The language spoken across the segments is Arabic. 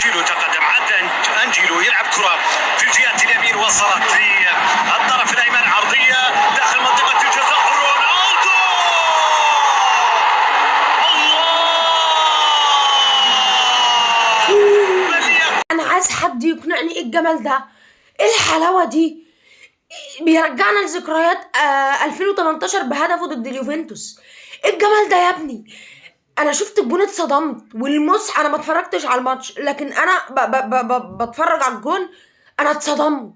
أنجيلو تقدم عدى أنجيلو يلعب كرة في الجهة اليمين، وصلت للطرف الأيمن عرضية داخل منطقة الجزاء. رونالدو الله، انا عايز حد يقنعني ايه الجمال ده، ايه الحلاوه دي. بيرجعنا لذكريات 2018 بهدفه ضد اليوفنتوس. ايه الجمال ده يا ابني. انا شفت الجون اتصدمت، والمصح انا ما اتفرجتش على الماتش، لكن انا بتفرج على الجون انا اتصدمت.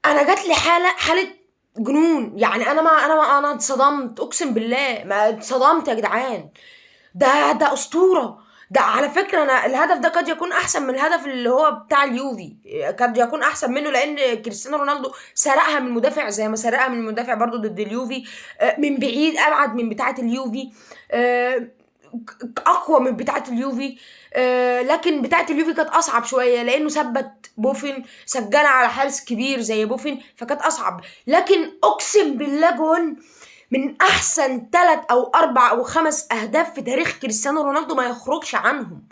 انا جات لي حاله جنون، يعني انا اتصدمت، اقسم بالله ما اتصدمت يا جدعان. ده اسطوره. ده على فكره انا الهدف ده قد يكون احسن من الهدف اللي هو بتاع اليوفي، قد يكون احسن منه، لان كريستيانو رونالدو سرقها من مدافع زي ما سرقها من المدافع برضو ضد اليوفي، من بعيد ابعد من بتاعه اليوفي، اقوى من بتاعه اليوفي. لكن بتاعه اليوفي كانت اصعب شويه، لانه ثبت بوفين، سجلها على حارس كبير زي بوفين، فكانت اصعب. لكن اقسم بالله جون من احسن 3 او 4 او 5 اهداف في تاريخ كريستيانو رونالدو، ما يخرجش عنهم.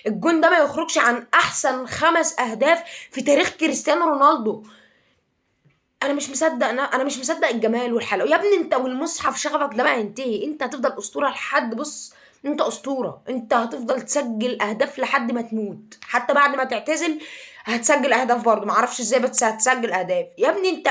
الجون ده ما يخرجش عن احسن 5 اهداف في تاريخ كريستيانو رونالدو. انا مش مصدق، انا مش مصدق الجمال والحلاوه يا ابني. انت والمصحف شغفك ده ما هينتهي، انت هتفضل اسطوره لحد، بص انت اسطوره، انت هتفضل تسجل اهداف لحد ما تموت، حتى بعد ما تعتزل هتسجل اهداف برضه، معرفش ازاي بس هتسجل اهداف يا ابني. انت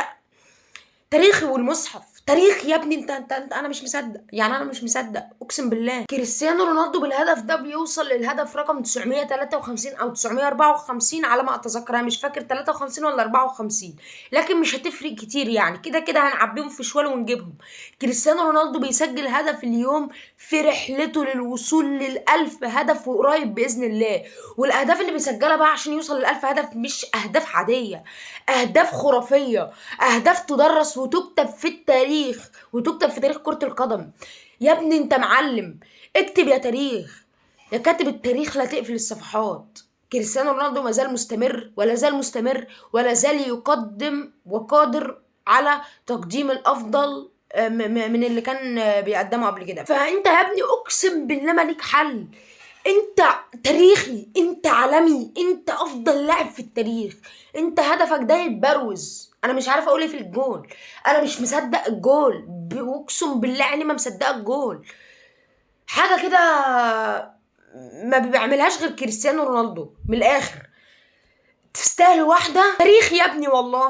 تاريخي والمصحف تاريخي يا ابني. انت انا مش مصدق، يعني انا مش مصدق اقسم بالله. كريستيانو رونالدو بالهدف ده بيوصل للهدف رقم 953 او 954 على ما اتذكر، انا مش فاكر 53 ولا 54، لكن مش هتفرق كتير، يعني كده كده هنعبيهم في شوال ونجيبهم. كريستيانو رونالدو بيسجل هدف اليوم في رحلته للوصول لل1000 هدف، وقريب باذن الله. والاهداف اللي بيسجلها بقى عشان يوصل ل1000 هدف مش اهداف عاديه، اهداف خرافيه، اهداف تدرس وتكتب في التاريخ، وتكتب في تاريخ كرة القدم. يا ابني انت معلم، اكتب يا تاريخ، يا كاتب التاريخ لا تقفل الصفحات. كريستيانو رونالدو ما زال مستمر، ولا زال مستمر، ولا زال يقدم وقادر على تقديم الافضل من اللي كان بيقدمه قبل كده. فانت يا ابني اقسم بالله مالك حل، انت تاريخي، انت عالمي، انت افضل لاعب في التاريخ. انت هدفك ده يتبروز، انا مش عارفه اقول ايه في الجول. انا مش مصدق الجول، اقسم بالله عيني ما مصدقه الجول. حاجه كده ما بيعملهاش غير كريستيانو رونالدو، من الاخر تستاهل واحده تاريخ يا ابني والله.